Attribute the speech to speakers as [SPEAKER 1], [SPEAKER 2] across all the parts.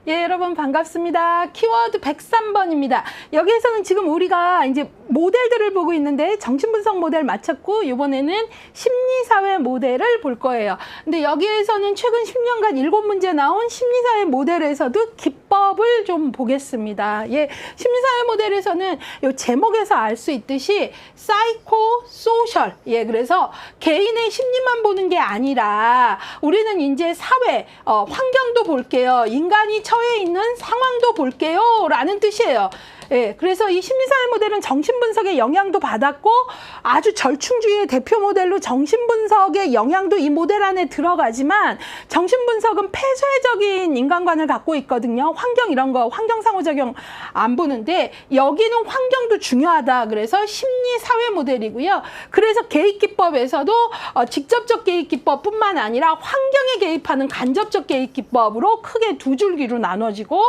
[SPEAKER 1] 예, 여러분 반갑습니다. 키워드 103번입니다. 여기에서는 지금 우리가 이제 모델들을 보고 있는데 정신분석 모델 마쳤고 이번에는 심리사회 모델을 볼 거예요. 근데 여기에서는 최근 10년간 7문제 나온 심리사회 모델에서도 기법을 좀 보겠습니다. 예, 심리사회 모델에서는 이 제목에서 알 수 있듯이 사이코 소셜, 예, 그래서 개인의 심리만 보는 게 아니라 우리는 이제 사회, 환경도 볼게요. 인간이 처해 있는 상황도 볼게요 라는 뜻이에요. 예, 그래서 이 심리사회 모델은 정신분석의 영향도 받았고 아주 절충주의의 대표 모델로 정신분석의 영향도 이 모델 안에 들어가지만 정신분석은 폐쇄적인 인간관을 갖고 있거든요. 환경 이런 거, 환경 상호작용 안 보는데 여기는 환경도 중요하다. 그래서 심리사회 모델이고요. 그래서 개입기법에서도 직접적 개입기법뿐만 아니라 환경에 개입하는 간접적 개입기법으로 크게 두 줄기로 나눠지고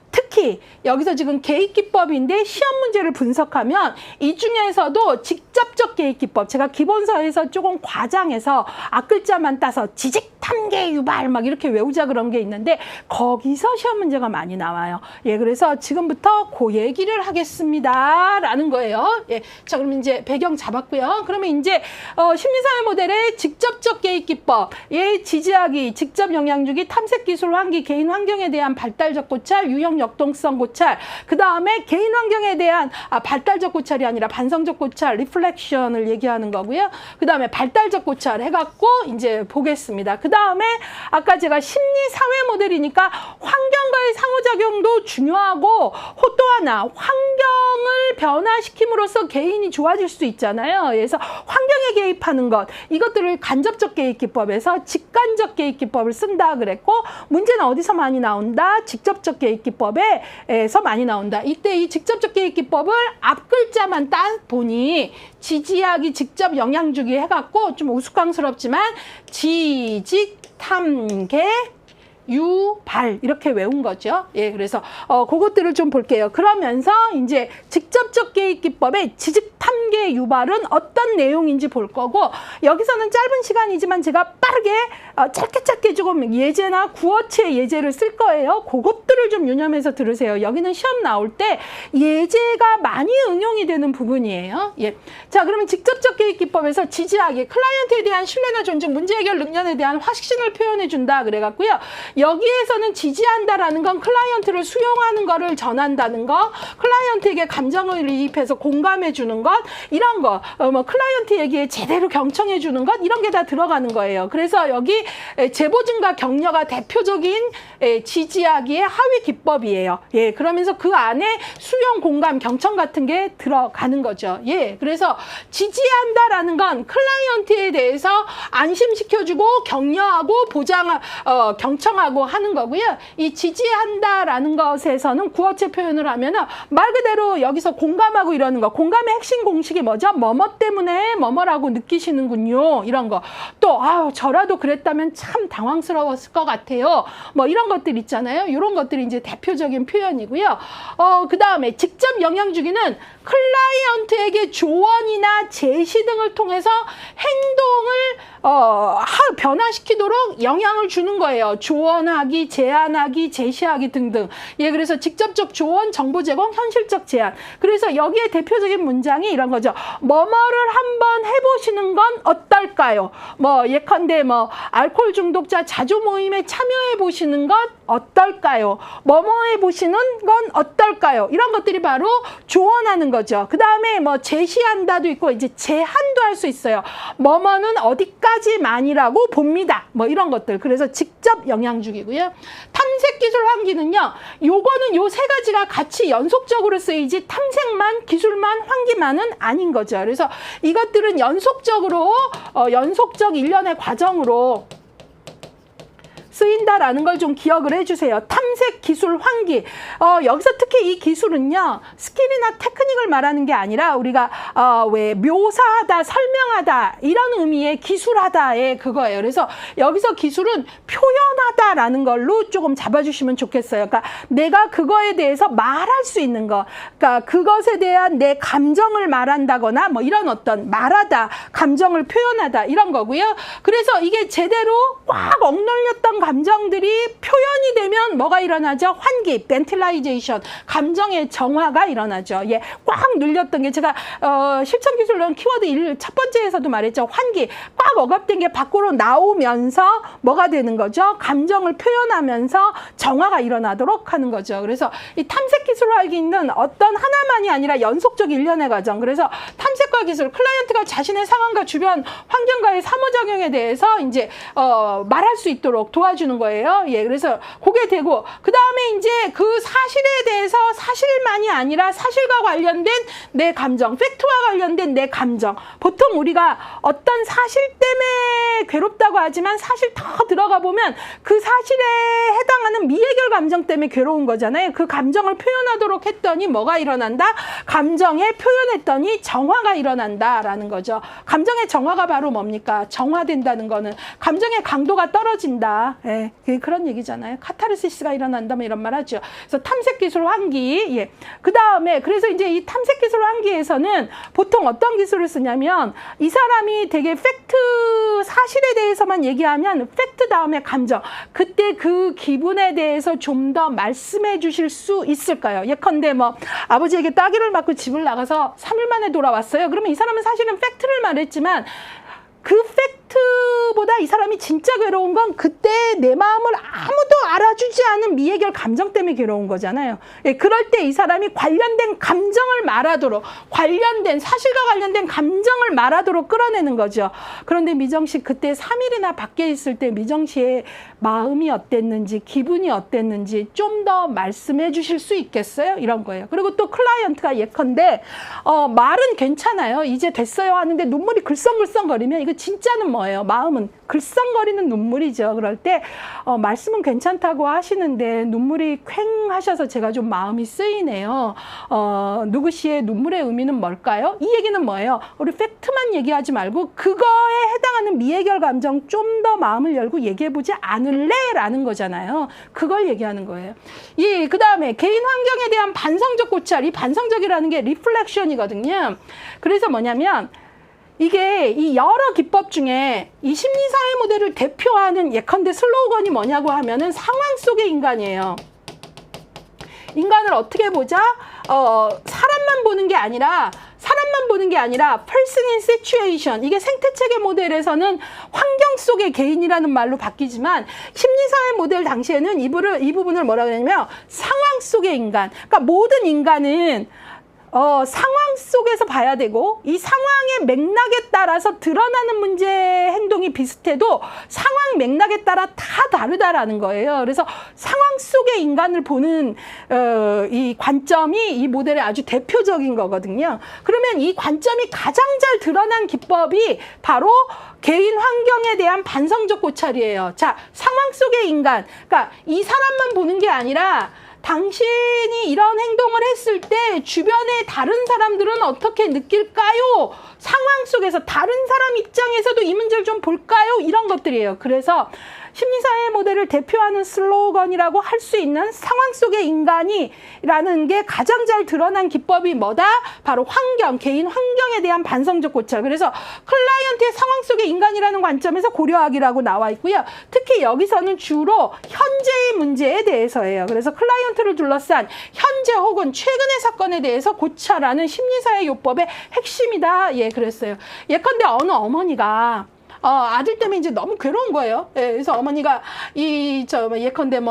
[SPEAKER 1] 특히 여기서 지금 개입기법인데 시험 문제를 분석하면 이 중에서도 직접적 개입기법, 제가 기본서에서 조금 과장해서 앞글자만 따서 지직, 탐계, 유발 막 이렇게 외우자 그런 게 있는데 거기서 시험 문제가 많이 나와요. 예, 그래서 지금부터 그 얘기를 하겠습니다 라는 거예요. 예, 자, 그럼 이제 배경 잡았고요. 그러면 이제 심리사회 모델의 직접적 개입기법, 예, 지지하기, 직접 영향 주기, 탐색기술 환기, 개인 환경에 대한 발달적 고찰, 유형 역동성 고찰, 그 다음에 개인 환경에 대한 발달적 고찰이 아니라 반성적 고찰, 리플렉션을 얘기하는 거고요. 그 다음에 발달적 고찰 해갖고 이제 보겠습니다. 그 다음에 아까 제가 심리사회 모델이니까 환경과의 상호작용도 중요하고 또 하나 환경을 변화시킴으로써 개인이 좋아질 수 있잖아요. 그래서 환경에 개입하는 것, 이것들을 간접적 개입기법에서 직간접 개입기법을 쓴다 그랬고 문제는 어디서 많이 나온다? 직접적 개입기법에서 많이 나온다. 이때 이 직접적 개입기법을 앞글자만 따 보니 지지하기, 직접 영향 주기 해갖고 좀 우스꽝스럽지만 지직, 탐계, 유발 이렇게 외운 거죠. 예, 그래서 그것들을 좀 볼게요. 그러면서 이제 직접적 개입기법의 지직, 탐계, 유발은 어떤 내용인지 볼 거고 여기서는 짧은 시간이지만 제가 빠르게 짧게 조금 예제나 구어체 예제를 쓸 거예요. 그것들을 좀 유념해서 들으세요. 여기는 시험 나올 때 예제가 많이 응용이 되는 부분이에요. 예, 자, 그러면 직접적 개입기법에서 지지하기, 클라이언트에 대한 신뢰나 존중, 문제 해결 능력에 대한 확신을 표현해 준다 그래갖고요. 여기에서는 지지한다라는 건 클라이언트를 수용하는 거를 전한다는 거, 클라이언트에게 감정을 이입해서 공감해 주는 것, 이런 거, 뭐 클라이언트 얘기에 제대로 경청해 주는 것, 이런 게 다 들어가는 거예요. 그래서 여기 제보증과 격려가 대표적인 지지하기의 하위 기법이에요. 예, 그러면서 그 안에 수용, 공감, 경청 같은 게 들어가는 거죠. 예, 그래서 지지한다라는 건 클라이언트에 대해서 안심시켜주고 격려하고 경청하고 하는 거고요. 이 지지한다라는 것에서는 구어체 표현을 하면은 말 그대로 여기서 공감하고 이러는 거. 공감의 핵심 공식이 뭐죠? 뭐뭐 때문에 뭐뭐라고 느끼시는군요. 이런 거. 또 저라도 그랬다면 참 당황스러웠을 것 같아요. 뭐 이런 것들 있잖아요. 이런 것들이 이제 대표적인 표현이고요. 그 다음에 직접 영향 주기는 클라이언트에게 조언이나 제시 등을 통해서 행동을 변화시키도록 영향을 주는 거예요. 조언하기, 제안하기, 제시하기 등등. 예, 그래서 직접적 조언, 정보 제공, 현실적 제안. 그래서 여기에 대표적인 문장이 이런 거죠. 뭐뭐를 한번 해보시는 건 어떨까요? 뭐 예컨대 뭐 알코올 중독자 자조 모임에 참여해 보시는 건 어떨까요? 뭐뭐 해보시는 건 어떨까요? 이런 것들이 바로 조언하는 거죠. 그 다음에 뭐 제시한다도 있고 이제 제한도 할 수 있어요. 뭐뭐는 어디까지만이라고 봅니다. 뭐 이런 것들. 그래서 직접 영향 주기고요. 탐색 기술 환기는요. 요거는 요 세 가지가 같이 연속적으로 쓰이지 탐색만, 기술만, 환기만은 아닌 거죠. 그래서 이것들은 연속적으로 연속적 일련의 과정으로 쓰인다라는 걸 좀 기억을 해주세요. 탐색, 기술, 환기. 여기서 특히 이 기술은요, 스킬이나 테크닉을 말하는 게 아니라 우리가 왜 묘사하다, 설명하다 이런 의미의 기술하다의 그거예요. 그래서 여기서 기술은 표현하다라는 걸로 조금 잡아주시면 좋겠어요. 그러니까 내가 그거에 대해서 말할 수 있는 거, 그러니까 그것에 대한 내 감정을 말한다거나 뭐 이런 어떤 말하다, 감정을 표현하다 이런 거고요. 그래서 이게 제대로 꽉 억눌렸던 감정들이 표현이 되면 뭐가 일어나죠? 환기, 벤틸라이제이션, 감정의 정화가 일어나죠. 예, 꽉 눌렸던 게 제가 실천기술론 키워드 1 첫 번째에서도 말했죠. 환기, 꽉 억압된 게 밖으로 나오면서 뭐가 되는 거죠? 감정을 표현하면서 정화가 일어나도록 하는 거죠. 그래서 이 탐색기술로 알기는 어떤 하나만이 아니라 연속적 일련의 과정. 그래서 탐색과 기술, 클라이언트가 자신의 상황과 주변 환경과의 상호작용에 대해서 이제 말할 수 있도록 도와주는 거예요. 예, 그래서 그게 되고 그 다음에 이제 그 사실에 대해서 사실만이 아니라 사실과 관련된 내 감정, 팩트와 관련된 내 감정. 보통 우리가 어떤 사실 때문에 괴롭다고 하지만 사실 더 들어가 보면 그 사실에 해당하는 미해결 감정 때문에 괴로운 거잖아요. 그 감정을 표현하도록 했더니 뭐가 일어난다? 감정에 표현했더니 정화가 일어난다라는 거죠. 감정의 정화가 바로 뭡니까? 정화된다는 거는 감정의 강도가 떨어진다. 예, 그런 얘기잖아요. 카타르시스가 일어난다 뭐 이런 말 하죠. 그래서 탐색기술 환기. 예. 그 다음에 그래서 이제 이 탐색기술 환기에서는 보통 어떤 기술을 쓰냐면 이 사람이 되게 팩트 사실에 대해서만 얘기하면 팩트 다음에 감정. 그때 그 기분에 대해서 좀 더 말씀해 주실 수 있을까요? 예컨대 뭐 아버지에게 따귀를 맞고 집을 나가서 3일 만에 돌아왔어요. 그러면 이 사람은 사실은 팩트를 말했지만 그 팩트보다 이 사람이 진짜 괴로운 건 그때 내 마음을 아무도 알아주지 않은 미해결 감정 때문에 괴로운 거잖아요. 예, 그럴 때 이 사람이 관련된 감정을 말하도록 관련된 사실과 관련된 감정을 말하도록 끌어내는 거죠. 그런데 미정 씨 그때 3일이나 밖에 있을 때 미정 씨의 마음이 어땠는지 기분이 어땠는지 좀 더 말씀해 주실 수 있겠어요? 이런 거예요. 그리고 또 클라이언트가 예컨대 말은 괜찮아요. 이제 됐어요 하는데 눈물이 글썽글썽거리면 이거 진짜는 뭐예요? 마음은 글썽거리는 눈물이죠. 그럴 때 말씀은 괜찮다고 하시는데 눈물이 퀭 하셔서 제가 좀 마음이 쓰이네요. 누구 씨의 눈물의 의미는 뭘까요? 이 얘기는 뭐예요? 우리 팩트만 얘기하지 말고 그거에 해당하는 미해결 감정 좀 더 마음을 열고 얘기해보지 않을래? 라는 거잖아요. 그걸 얘기하는 거예요. 예, 그 다음에 개인 환경에 대한 반성적 고찰. 이 반성적이라는 게 리플렉션이거든요. 그래서 뭐냐면 이게 이 여러 기법 중에 이 심리사회 모델을 대표하는 예컨대 슬로건이 뭐냐고 하면은 상황 속의 인간이에요. 인간을 어떻게 보자? 사람만 보는 게 아니라 person in situation. 이게 생태체계 모델에서는 환경 속의 개인이라는 말로 바뀌지만 심리사회 모델 당시에는 이 부분을 뭐라고 하냐면 상황 속의 인간. 그러니까 모든 인간은 상황 속에서 봐야 되고 이 상황의 맥락에 따라서 드러나는 문제 행동이 비슷해도 상황 맥락에 따라 다 다르다라는 거예요. 그래서 상황 속의 인간을 보는 이 관점이 이 모델의 아주 대표적인 거거든요. 그러면 이 관점이 가장 잘 드러난 기법이 바로 개인 환경에 대한 반성적 고찰이에요. 자, 상황 속의 인간. 그러니까 이 사람만 보는 게 아니라 당신이 이런 행동을 했을 때 주변의 다른 사람들은 어떻게 느낄까요? 상황 속에서 다른 사람 입장에서도 이 문제를 좀 볼까요? 이런 것들이에요. 그래서 심리사회 모델을 대표하는 슬로건이라고 할 수 있는 상황 속의 인간이라는 게 가장 잘 드러난 기법이 뭐다? 바로 환경, 개인 환경에 대한 반성적 고찰. 그래서 클라이언트의 상황 속의 인간이라는 관점에서 고려하기라고 나와 있고요. 특히 여기서는 주로 현재의 문제에 대해서예요. 그래서 클라이언트를 둘러싼 현재 혹은 최근의 사건에 대해서 고찰하는 심리사회 요법의 핵심이다. 예, 그랬어요. 예컨대 어느 어머니가 아들 때문에 이제 너무 괴로운 거예요. 예, 그래서 어머니가 예컨대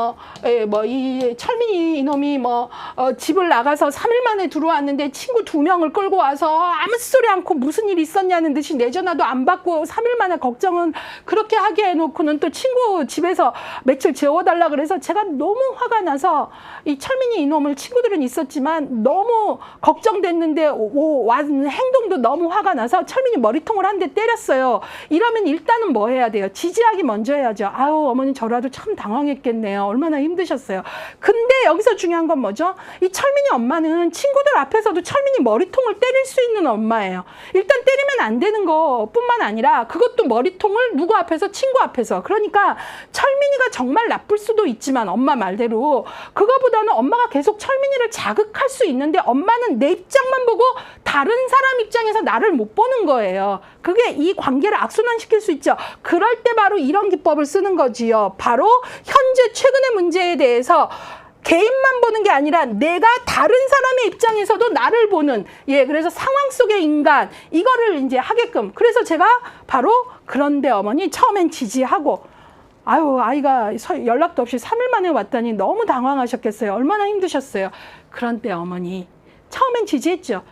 [SPEAKER 1] 이 철민이 이놈이 집을 나가서 3일 만에 들어왔는데 친구 2명을 끌고 와서 아무 소리 않고 무슨 일 있었냐는 듯이 내 전화도 안 받고 3일 만에 걱정은 그렇게 하게 해놓고는 또 친구 집에서 며칠 재워달라 그래서 제가 너무 화가 나서 이 철민이 이놈을 친구들은 있었지만 너무 걱정됐는데 행동도 너무 화가 나서 철민이 머리통을 한 대 때렸어요. 이러면 일단은 뭐 해야 돼요? 지지하기 먼저 해야죠. 아유, 어머니 저라도 참 당황했겠네요. 얼마나 힘드셨어요. 근데 여기서 중요한 건 뭐죠? 이 철민이 엄마는 친구들 앞에서도 철민이 머리통을 때릴 수 있는 엄마예요. 일단 때리면 안 되는 것뿐만 아니라 그것도 머리통을 누구 앞에서? 친구 앞에서. 그러니까 철민이가 정말 나쁠 수도 있지만 엄마 말대로 그거보다는 엄마가 계속 철민이를 자극할 수 있는데 엄마는 내 입장만 보고 다른 사람 입장에서 나를 못 보는 거예요. 그게 이 관계를 악순환시키는 변화시킬 수 있죠. 그럴 때 바로 이런 기법을 쓰는 거지요. 바로 현재 최근의 문제에 대해서 개인만 보는 게 아니라 내가 다른 사람의 입장에서도 나를 보는, 예, 그래서 상황 속의 인간, 이거를 이제 하게끔. 그래서 제가 바로 그런데 어머니 처음엔 지지하고, 아유, 아이가 연락도 없이 3일 만에 왔다니 너무 당황하셨겠어요. 얼마나 힘드셨어요. 그런데 어머니 처음엔 지지했죠.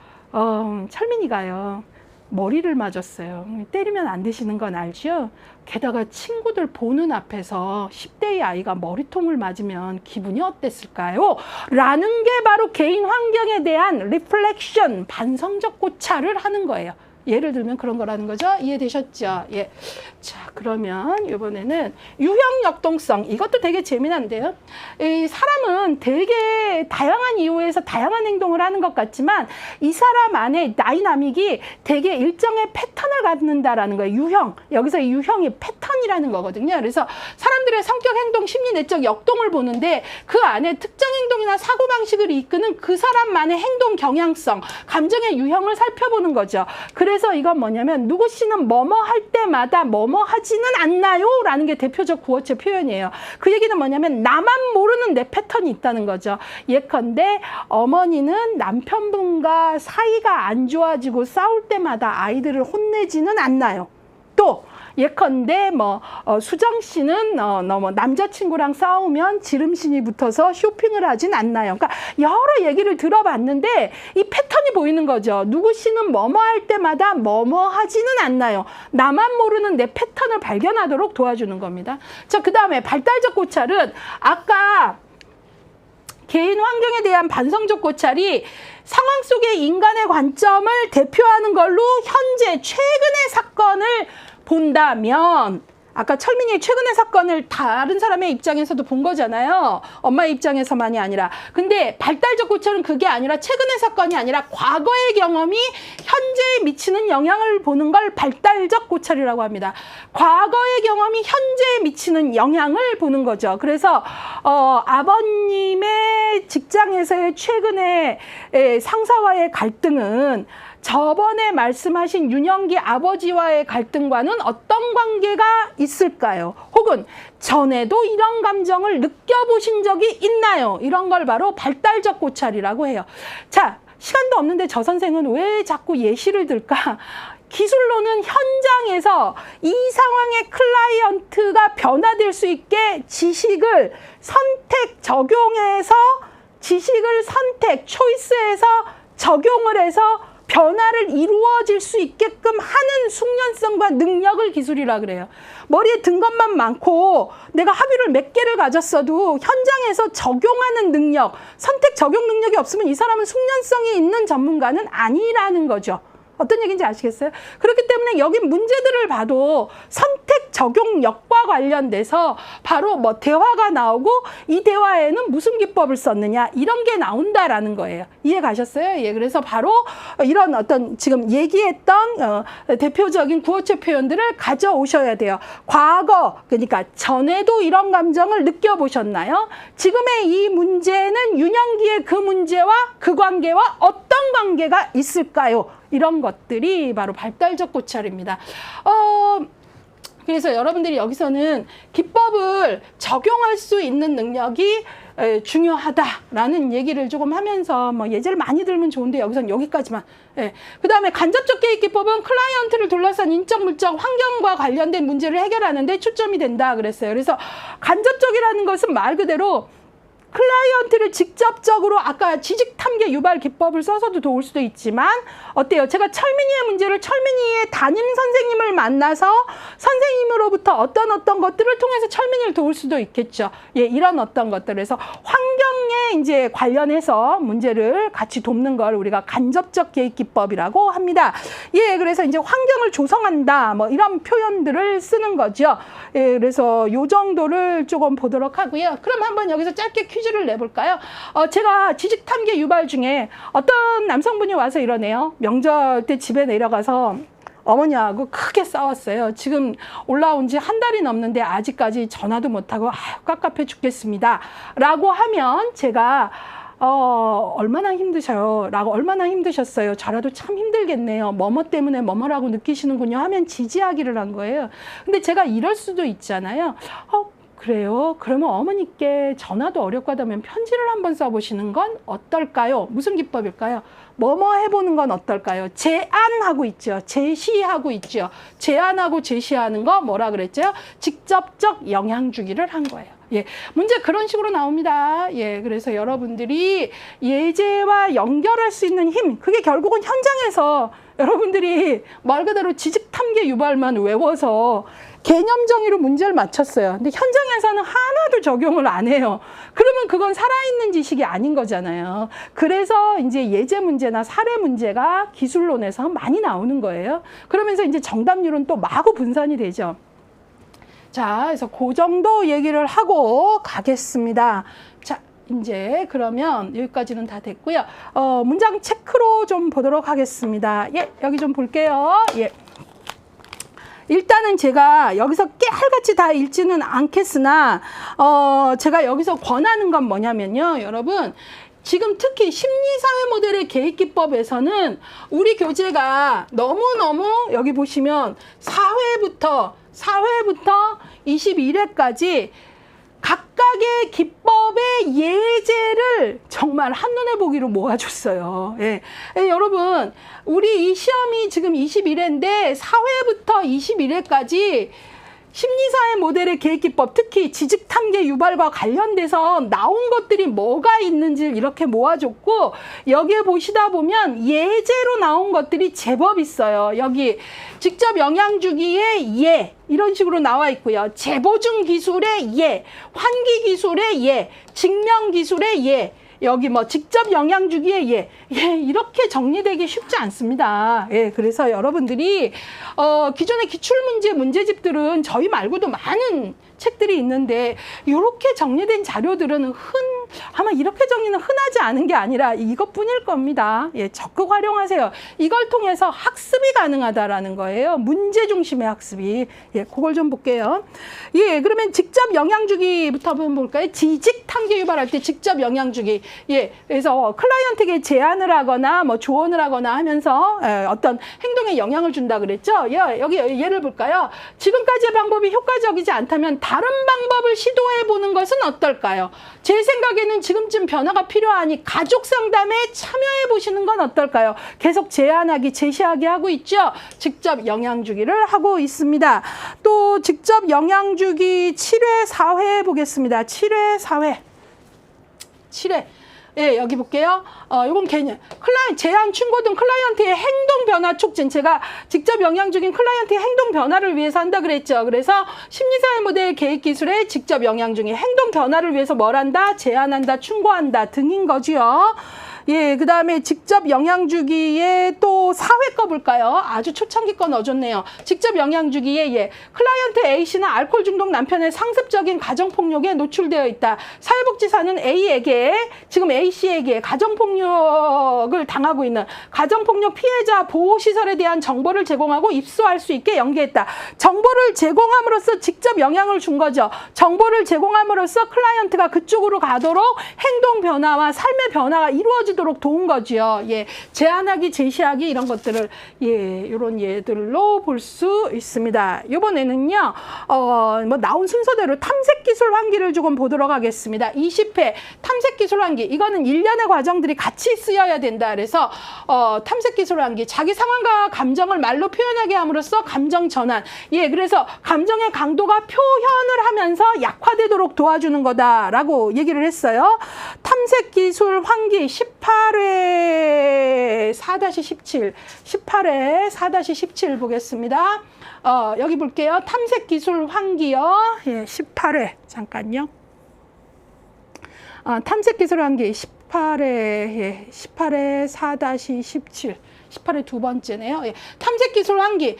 [SPEAKER 1] 철민이가요, 머리를 맞았어요. 때리면 안 되시는 건 알죠? 게다가 친구들 보는 앞에서 10대의 아이가 머리통을 맞으면 기분이 어땠을까요? 라는 게 바로 개인 환경에 대한 리플렉션, 반성적 고찰을 하는 거예요. 예를 들면 그런 거라는 거죠. 이해되셨죠? 예. 자, 그러면 이번에는 유형 역동성. 이것도 되게 재미난데요. 이 사람은 되게 다양한 이유에서 다양한 행동을 하는 것 같지만 이 사람 안에 다이나믹이 되게 일정의 패턴을 갖는다라는 거예요. 유형. 여기서 이 유형이 패턴이라는 거거든요. 그래서 사람들의 성격, 행동, 심리, 내적 역동을 보는데 그 안에 특정 행동이나 사고방식을 이끄는 그 사람만의 행동 경향성, 감정의 유형을 살펴보는 거죠. 그래서 이건 뭐냐면 누구 씨는 뭐뭐 할 때마다 뭐뭐 하지는 않나요? 라는 게 대표적 구어체 표현이에요. 그 얘기는 뭐냐면 나만 모르는 내 패턴이 있다는 거죠. 예컨대 어머니는 남편분과 사이가 안 좋아지고 싸울 때마다 아이들을 혼내지는 않나요? 또 예컨대 수정 씨는 남자친구랑 싸우면 지름신이 붙어서 쇼핑을 하진 않나요? 그러니까 여러 얘기를 들어봤는데 이 패턴이 보이는 거죠. 누구 씨는 뭐뭐 할 때마다 뭐뭐 하지는 않나요? 나만 모르는 내 패턴을 발견하도록 도와주는 겁니다. 자, 그 다음에 발달적 고찰은 아까 개인 환경에 대한 반성적 고찰이 상황 속의 인간의 관점을 대표하는 걸로 현재 최근의 사건을 본다면, 아까 철민이의 최근의 사건을 다른 사람의 입장에서도 본 거잖아요. 엄마의 입장에서만이 아니라. 근데 발달적 고찰은 그게 아니라 최근의 사건이 아니라 과거의 경험이 현재에 미치는 영향을 보는 걸 발달적 고찰이라고 합니다. 과거의 경험이 현재에 미치는 영향을 보는 거죠. 그래서 아버님의 직장에서의 최근의 상사와의 갈등은 저번에 말씀하신 윤영기 아버지와의 갈등과는 어떤 관계가 있을까요? 혹은 전에도 이런 감정을 느껴보신 적이 있나요? 이런 걸 바로 발달적 고찰이라고 해요. 자, 시간도 없는데 저 선생은 왜 자꾸 예시를 들까? 기술로는 현장에서 이 상황의 클라이언트가 변화될 수 있게 지식을 초이스해서 적용을 해서 변화를 이루어질 수 있게끔 하는 숙련성과 능력을 기술이라 그래요. 머리에 든 것만 많고 내가 학위를 몇 개를 가졌어도 현장에서 적용하는 능력, 선택 적용 능력이 없으면 이 사람은 숙련성이 있는 전문가는 아니라는 거죠. 어떤 얘기인지 아시겠어요? 그렇기 때문에 여기 문제들을 봐도 선택 적용력과 관련돼서 바로 대화가 나오고 이 대화에는 무슨 기법을 썼느냐 이런 게 나온다라는 거예요. 이해 가셨어요? 예, 그래서 바로 이런 어떤 지금 얘기했던 대표적인 구어체 표현들을 가져오셔야 돼요. 과거, 그러니까 전에도 이런 감정을 느껴보셨나요? 지금의 이 문제는 윤영기의 그 문제와 그 관계와 어떤 관계가 있을까요? 이런 것들이 바로 발달적 고찰입니다. 그래서 여러분들이 여기서는 기법을 적용할 수 있는 능력이 중요하다라는 얘기를 조금 하면서 예제를 많이 들면 좋은데 여기서는 여기까지만. 그 다음에 간접적 개입 기법은 클라이언트를 둘러싼 인적, 물적, 환경과 관련된 문제를 해결하는 데 초점이 된다 그랬어요. 그래서 간접적이라는 것은 말 그대로 클라이언트를 직접적으로 아까 지식 탐계 유발 기법을 써서도 도울 수도 있지만 어때요? 제가 철민이의 문제를 철민이의 담임 선생님을 만나서 선생님으로부터 어떤 것들을 통해서 철민이를 도울 수도 있겠죠. 예, 이런 어떤 것들. 그래서 환경에 이제 관련해서 문제를 같이 돕는 걸 우리가 간접적 개입 기법이라고 합니다. 예, 그래서 이제 환경을 조성한다. 이런 표현들을 쓰는 거죠. 예, 그래서 요 정도를 조금 보도록 하고요. 그럼 한번 여기서 짧게 퀴즈를 내볼까요? 제가 지식 탐계 유발 중에 어떤 남성분이 와서 이러네요. 명절 때 집에 내려가서 어머니하고 크게 싸웠어요. 지금 올라온 지 한 달이 넘는데 아직까지 전화도 못하고 깝깝해 죽겠습니다. 라고 하면 제가 얼마나 힘드셔요? 라고 얼마나 힘드셨어요? 저라도 참 힘들겠네요. 뭐뭐 때문에 뭐뭐라고 느끼시는군요. 하면 지지하기를 한 거예요. 근데 제가 이럴 수도 있잖아요. 그래요? 그러면 어머니께 전화도 어렵고 하다면 편지를 한번 써보시는 건 어떨까요? 무슨 기법일까요? 뭐뭐 해보는 건 어떨까요? 제안하고 있죠. 제시하고 있죠. 제안하고 제시하는 거 뭐라 그랬죠? 직접적 영향 주기를 한 거예요. 예, 문제 그런 식으로 나옵니다. 예, 그래서 여러분들이 예제와 연결할 수 있는 힘, 그게 결국은 현장에서 여러분들이 말 그대로 지식탐계 유발만 외워서 개념 정의로 문제를 맞췄어요. 근데 현장에서는 하나도 적용을 안 해요. 그러면 그건 살아있는 지식이 아닌 거잖아요. 그래서 이제 예제 문제나 사례 문제가 기술론에서 많이 나오는 거예요. 그러면서 이제 정답률은 또 마구 분산이 되죠. 자, 그래서 그 정도 얘기를 하고 가겠습니다. 자, 이제 그러면 여기까지는 다 됐고요. 문장 체크로 좀 보도록 하겠습니다. 예, 여기 좀 볼게요. 예. 일단은 제가 여기서 깨알같이 다 읽지는 않겠으나, 제가 여기서 권하는 건 뭐냐면요. 여러분, 지금 특히 심리사회 모델의 계획기법에서는 우리 교재가 너무너무 여기 보시면 4회부터 21회까지 각각의 기법의 예제를 정말 한눈에 보기로 모아줬어요. 예. 예, 여러분, 우리 이 시험이 지금 21회인데 4회부터 21회까지 심리사회 모델의 계획기법, 특히 지식탐계 유발과 관련돼서 나온 것들이 뭐가 있는지 이렇게 모아줬고, 여기에 보시다 보면 예제로 나온 것들이 제법 있어요. 여기 직접 영향 주기의 예, 이런 식으로 나와 있고요. 재보증 기술의 예, 환기 기술의 예, 직명 기술의 예, 여기 뭐 직접 영향 주기에 예, 이렇게 정리되기 쉽지 않습니다. 예, 그래서 여러분들이 기존의 기출문제 문제집들은 저희 말고도 많은 책들이 있는데 이렇게 정리된 자료들은 아마 이렇게 정리는 흔하지 않은 게 아니라 이것뿐일 겁니다. 예, 적극 활용하세요. 이걸 통해서 학습이 가능하다라는 거예요. 문제 중심의 학습이. 예, 그걸 좀 볼게요. 예, 그러면 직접 영향 주기부터 한번 볼까요? 지식 탐계 유발할 때 직접 영향 주기. 예, 그래서 클라이언트에게 제안을 하거나 뭐 조언을 하거나 하면서 어떤 행동에 영향을 준다 그랬죠. 예, 여기 예를 볼까요? 지금까지의 방법이 효과적이지 않다면 다른 방법을 시도해 보는 것은 어떨까요? 제 생각에는 지금쯤 변화가 필요하니 가족 상담에 참여해 보시는 건 어떨까요? 계속 제안하기, 제시하기 하고 있죠. 직접 영향 주기를 하고 있습니다. 또 직접 영향 주기 7회, 4회 보겠습니다. 7회, 4회. 7회. 예, 여기 볼게요. 이건 개념. 제안, 충고 등 클라이언트의 행동 변화 촉진. 제가 직접 영향 주긴 클라이언트의 행동 변화를 위해서 한다 그랬죠. 그래서 심리사회 모델 계획 기술에 직접 영향 중에 행동 변화를 위해서 뭘 한다? 제안한다, 충고한다 등인 거지요. 예, 그 다음에 직접 영향 주기에 또 4회 거 볼까요? 아주 초창기 거 넣어줬네요. 직접 영향 주기에 예, 클라이언트 A씨는 알코올 중독 남편의 상습적인 가정폭력에 노출되어 있다. 사회복지사는 A에게, 지금 A씨에게 가정폭력을 당하고 있는 가정폭력 피해자 보호시설에 대한 정보를 제공하고 입소할 수 있게 연계했다. 정보를 제공함으로써 직접 영향을 준 거죠. 정보를 제공함으로써 클라이언트가 그쪽으로 가도록 행동 변화와 삶의 변화가 이루어지도록 도운 거지요. 예, 제안하기, 제시하기 이런 것들을 예, 이런 예들로 볼 수 있습니다. 이번에는요, 뭐 나온 순서대로 탐색 기술 환기를 조금 보도록 하겠습니다. 20회 탐색 기술 환기. 이거는 일련의 과정들이 같이 쓰여야 된다. 그래서 탐색 기술 환기. 자기 상황과 감정을 말로 표현하게 함으로써 감정 전환. 예, 그래서 감정의 강도가 표현을 하면서 약화되도록 도와주는 거다라고 얘기를 했어요. 탐색 기술 환기 18회 4-17, 18회 4-17 보겠습니다. 여기 볼게요. 탐색 기술 환기요. 예, 18회 잠깐요. 탐색 기술 환기 18회, 예, 18회 4-17, 18회 두 번째네요. 예, 탐색 기술 환기.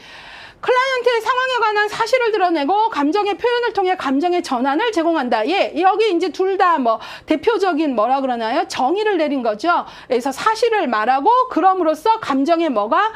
[SPEAKER 1] 클라이언트의 상황에 관한 사실을 드러내고 감정의 표현을 통해 감정의 전환을 제공한다. 예, 여기 이제 둘 다 뭐 대표적인 뭐라 그러나요? 정의를 내린 거죠. 그래서 사실을 말하고 그럼으로써 감정의 뭐가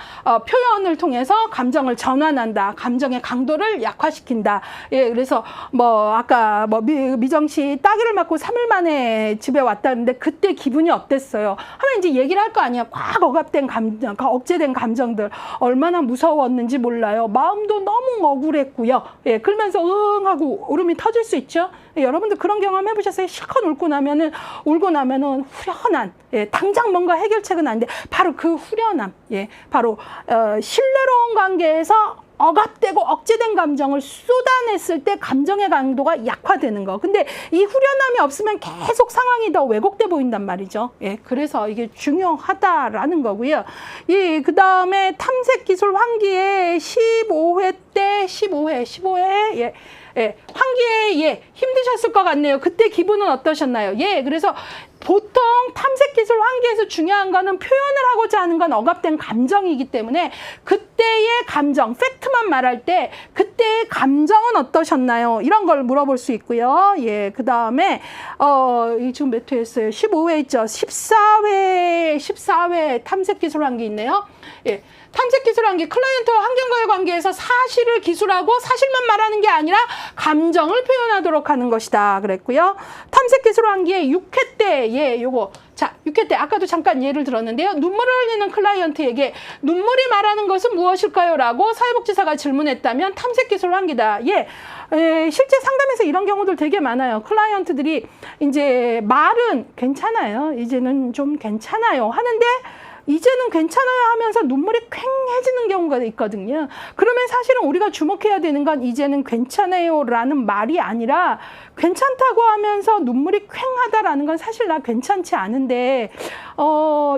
[SPEAKER 1] 표현을 통해서 감정을 전환한다. 감정의 강도를 약화시킨다. 예, 그래서 뭐 아까 뭐 미정 씨 따귀를 맞고 3일 만에 집에 왔다는데 그때 기분이 어땠어요? 하면 이제 얘기를 할 거 아니야. 꽉 억압된 감정, 억제된 감정들 얼마나 무서웠는지 몰라요. 마음도 너무 억울했고요. 예, 그러면서 응 하고 울음이 터질 수 있죠. 예, 여러분들 그런 경험 해보셨어요? 실컷 울고 나면은 후련한, 예, 당장 뭔가 해결책은 아닌데 바로 그 후련함, 예, 바로 신뢰로운 관계에서 억압되고 억제된 감정을 쏟아냈을 때 감정의 강도가 약화되는 거. 근데 이 후련함이 없으면 계속 상황이 더 왜곡돼 보인단 말이죠. 예, 그래서 이게 중요하다라는 거고요. 예, 그 다음에 탐색기술 환기에 15회 때 15회, 예. 예, 환기에 예, 힘드셨을 것 같네요. 그때 기분은 어떠셨나요? 예, 그래서 보통 탐색기술 환기에서 중요한 거는 표현을 하고자 하는 건 억압된 감정이기 때문에 그때의 감정, 팩트만 말할 때 그때의 감정은 어떠셨나요? 이런 걸 물어볼 수 있고요. 예, 그 다음에 지금 몇 회 했어요? 15회 있죠? 14회 탐색기술 환기 있네요. 예. 탐색기술환기, 클라이언트와 환경과의 관계에서 사실을 기술하고 사실만 말하는 게 아니라 감정을 표현하도록 하는 것이다 그랬고요. 탐색기술환기의 6회 때, 예, 요거. 자, 6회 때 아까도 잠깐 예를 들었는데요. 눈물을 흘리는 클라이언트에게 눈물이 말하는 것은 무엇일까요? 라고 사회복지사가 질문했다면 탐색기술환기다. 예. 실제 상담에서 이런 경우들 되게 많아요. 클라이언트들이 이제 말은 괜찮아요. 이제는 좀 괜찮아요. 하는데 이제는 괜찮아요 하면서 눈물이 퀭해지는 경우가 있거든요. 그러면 사실은 우리가 주목해야 되는 건 이제는 괜찮아요 라는 말이 아니라 괜찮다고 하면서 눈물이 퀭하다라는 건 사실 나 괜찮지 않은데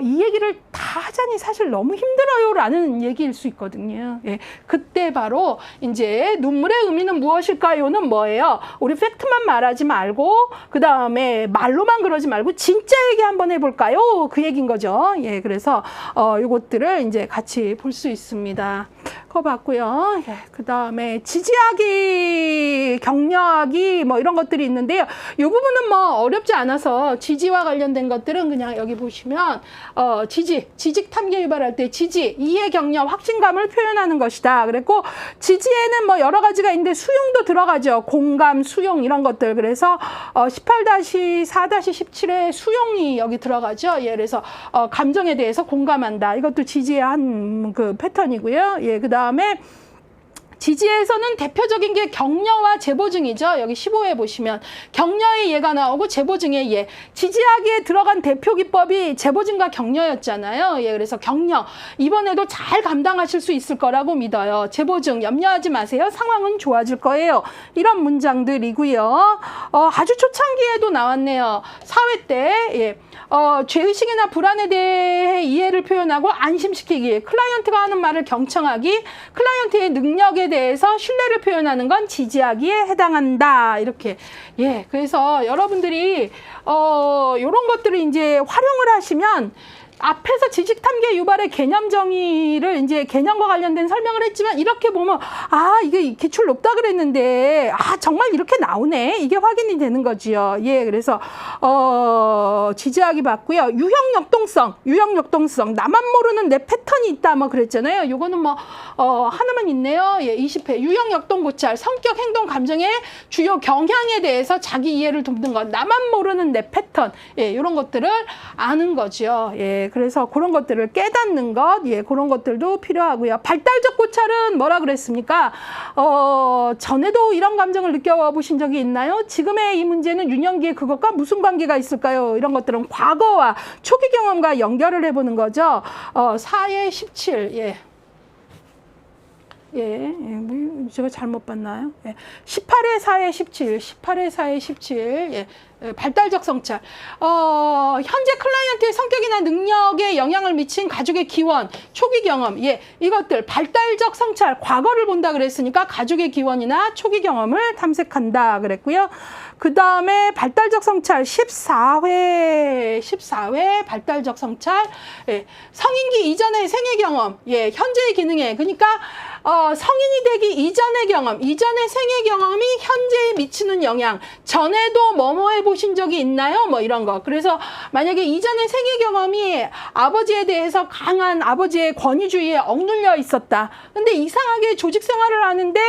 [SPEAKER 1] 이 얘기를 다 하자니 사실 너무 힘들어요 라는 얘기일 수 있거든요. 예, 그때 바로 이제 눈물의 의미는 무엇일까요는 뭐예요? 우리 팩트만 말하지 말고 그 다음에 말로만 그러지 말고 진짜 얘기 한번 해볼까요? 그 얘기인 거죠. 예, 그래서 요것들을 이제 같이 볼 수 있습니다. 그거 봤고요. 예, 그 다음에 지지하기, 격려하기 뭐 이런 것들이 있는데요. 이 부분은 뭐 어렵지 않아서 지지와 관련된 것들은 그냥 여기 보시면 지직 탐계 유발할 때 지지, 이해, 격려, 확신감을 표현하는 것이다. 그랬고 지지에는 뭐 여러 가지가 있는데 수용도 들어가죠. 공감, 수용 이런 것들. 그래서 18-4-17의 수용이 여기 들어가죠. 예, 그래서 감정에 대해서 공감한다. 이것도 지지의 한 그 패턴이고요. 예, 그 다음에 지지에서는 대표적인 게 격려와 제보증이죠. 여기 15회 보시면 격려의 예가 나오고 제보증의 예. 지지하기에 들어간 대표 기법이 제보증과 격려였잖아요. 예, 그래서 격려 이번에도 잘 감당하실 수 있을 거라고 믿어요. 제보증 염려하지 마세요. 상황은 좋아질 거예요. 이런 문장들이고요. 아주 초창기에도 나왔네요. 4회 때 예. 죄의식이나 불안에 대해 이해를 표현하고 안심시키기, 클라이언트가 하는 말을 경청하기, 클라이언트의 능력에 대해서 신뢰를 표현하는 건 지지하기에 해당한다. 이렇게. 예, 그래서 여러분들이 이런 것들을 이제 활용을 하시면 앞에서 지식 탐계 유발의 개념 정의를 이제 개념과 관련된 설명을 했지만 이렇게 보면 이게 기출 높다 그랬는데 정말 이렇게 나오네 이게 확인이 되는 거지요. 예, 그래서 지지하기 봤고요. 유형 역동성 나만 모르는 내 패턴이 있다 뭐 그랬잖아요. 요거는 뭐 하나만 있네요. 예, 20회 유형 역동 고찰 성격 행동 감정의 주요 경향에 대해서 자기 이해를 돕는 것 나만 모르는 내 패턴 예, 이런 것들을 아는 거죠. 예. 그래서 그런 것들을 깨닫는 것, 예, 그런 것들도 필요하고요. 발달적 고찰은 뭐라 그랬습니까? 전에도 이런 감정을 느껴보신 적이 있나요? 지금의 이 문제는 유년기에 그것과 무슨 관계가 있을까요? 이런 것들은 과거와 초기 경험과 연결을 해보는 거죠. 4의 17, 예. 예, 제가 잘못 봤나요? 예. 18의 4의 17, 18의 4의 17, 예. 발달적 성찰. 현재 클라이언트의 성격이나 능력에 영향을 미친 가족의 기원, 초기 경험, 예, 이것들 발달적 성찰, 과거를 본다 그랬으니까 가족의 기원이나 초기 경험을 탐색한다 그랬고요. 그 다음에 발달적 성찰 14회 발달적 성찰, 예, 성인기 이전의 생애 경험, 예, 현재의 기능에, 그러니까 성인이 되기 이전의 경험, 이전의 생애 경험이 현재에 미치는 영향, 전에도 뭐뭐 해보신 적이 있나요? 뭐 이런 거. 그래서 만약에 이전의 생애 경험이 아버지에 대해서 강한 아버지의 권위주의에 억눌려 있었다. 근데 이상하게 조직 생활을 하는데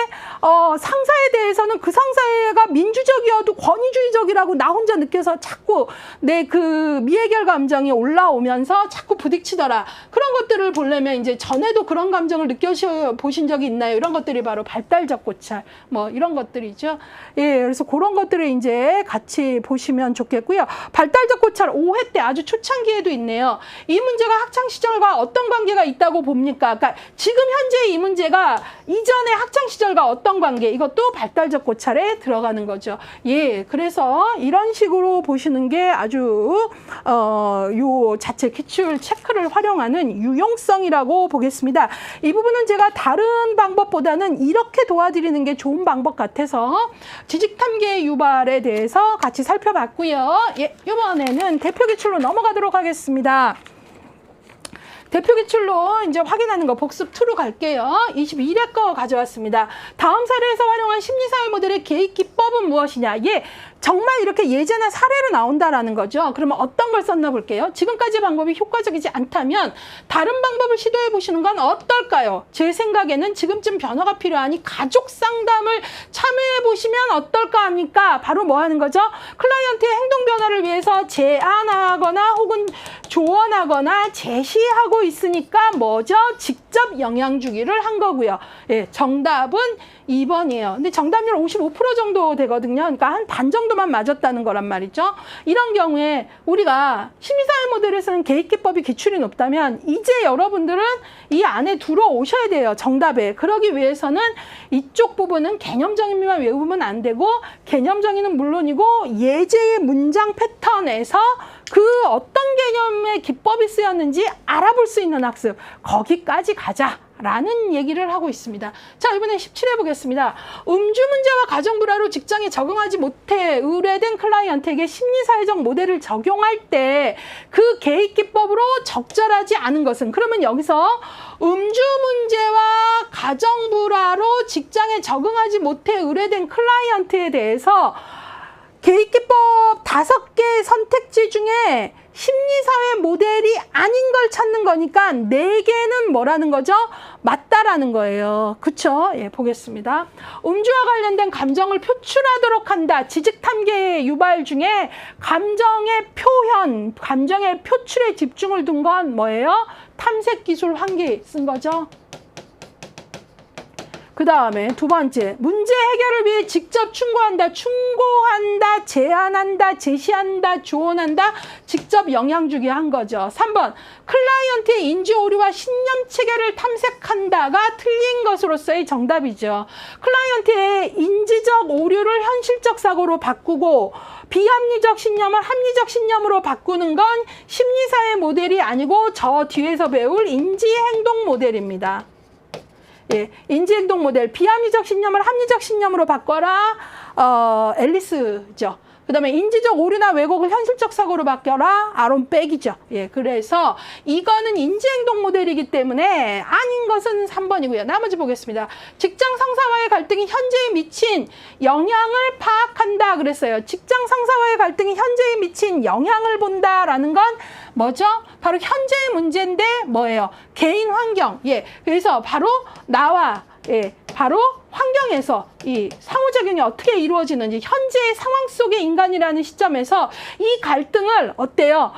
[SPEAKER 1] 상사에 대해서는 그 상사가 민주적이어도 권위주의적이라고 나 혼자 느껴서 자꾸 내 그 미해결 감정이 올라오면서 자꾸 부딪히더라. 그런 것들을 보려면 이제 전에도 그런 감정을 느껴보신 적이 있나요? 이런 것들이 바로 발달적 고찰, 뭐 이런 것들이죠. 예, 그래서 그런 것들을 이제 같이 보시면 좋겠고요. 발달적 고찰 5회 때 아주 초창기에도 있네요. 이 문제가 학창 시절과 어떤 관계가 있다고 봅니까? 그러니까 지금 현재 이 문제가 이전의 학창 시절과 어떤 관계, 이것도 발달적 고찰에 들어가는 거죠. 예, 그래서 이런 식으로 보시는 게 아주 요 자체 기출 체크를 활용하는 유용성이라고 보겠습니다. 이 부분은 제가 다른 방법보다는 이렇게 도와드리는 게 좋은 방법 같아서 지식탐계 유발에 대해서 같이 살펴봤고요. 예, 이번에는 대표 기출로 넘어가도록 하겠습니다. 대표 기출로 이제 확인하는 거 복습 2로 갈게요. 21회 거 가져왔습니다. 다음 사례에서 활용한 심리사회 모델의 계획 기법은 무엇이냐? 예, 정말 이렇게 예제나 사례로 나온다라는 거죠. 그러면 어떤 걸 썼나 볼게요. 지금까지 방법이 효과적이지 않다면 다른 방법을 시도해 보시는 건 어떨까요? 제 생각에는 지금쯤 변화가 필요하니 가족 상담을 참여해 보시면 어떨까 합니까? 바로 뭐 하는 거죠? 클라이언트의 행동 변화를 위해서 제안하거나 혹은 조언하거나 제시하고 있으니까 뭐죠? 직접 영향 주기를 한 거고요. 예, 정답은 2번이에요. 근데 정답률 55% 정도 되거든요. 그러니까 한 반 정도만 맞았다는 거란 말이죠. 이런 경우에 우리가 심리사회 모델에서는 계획기법이 기출이 높다면 이제 여러분들은 이 안에 들어오셔야 돼요. 정답에. 그러기 위해서는 이쪽 부분은 개념정의만 외우면 안 되고 개념정의는 물론이고 예제의 문장 패턴에서 그 어떤 개념의 기법이 쓰였는지 알아볼 수 있는 학습, 거기까지 가자라는 얘기를 하고 있습니다. 자, 이번에 17회 보겠습니다. 음주 문제와 가정불화로 직장에 적응하지 못해 의뢰된 클라이언트에게 심리사회적 모델을 적용할 때 그 계획 기법으로 적절하지 않은 것은, 그러면 여기서 음주 문제와 가정불화로 직장에 적응하지 못해 의뢰된 클라이언트에 대해서 계획기법 5개 선택지 중에 심리사회 모델이 아닌 걸 찾는 거니까 4개는 뭐라는 거죠? 맞다라는 거예요. 그쵸? 예, 보겠습니다. 음주와 관련된 감정을 표출하도록 한다. 지식탐계의 유발 중에 감정의 표현, 감정의 표출에 집중을 둔 건 뭐예요? 탐색기술 환기 쓴 거죠. 그 다음에 두 번째, 문제 해결을 위해 직접 충고한다, 제안한다, 제시한다, 조언한다, 직접 영향 주기 한 거죠. 3번, 클라이언트의 인지 오류와 신념 체계를 탐색한다가 틀린 것으로서의 정답이죠. 클라이언트의 인지적 오류를 현실적 사고로 바꾸고 비합리적 신념을 합리적 신념으로 바꾸는 건 심리사회 모델이 아니고 저 뒤에서 배울 인지행동 모델입니다. 예, 인지행동 모델, 비합리적 신념을 합리적 신념으로 바꿔라, 앨리스죠. 그 다음에 인지적 오류나 왜곡을 현실적 사고로 바뀌어라, 아론 백이죠. 예, 그래서 이거는 인지행동 모델이기 때문에 아닌 것은 3번이고요. 나머지 보겠습니다. 직장 상사와의 갈등이 현재에 미친 영향을 파악한다 그랬어요. 직장 상사와의 갈등이 현재에 미친 영향을 본다라는 건 뭐죠? 바로 현재의 문제인데 뭐예요? 개인 환경. 예, 그래서 바로 나와 바로 환경에서 이 상호작용이 어떻게 이루어지는지 현재의 상황 속의 인간이라는 시점에서 이 갈등을 어때요?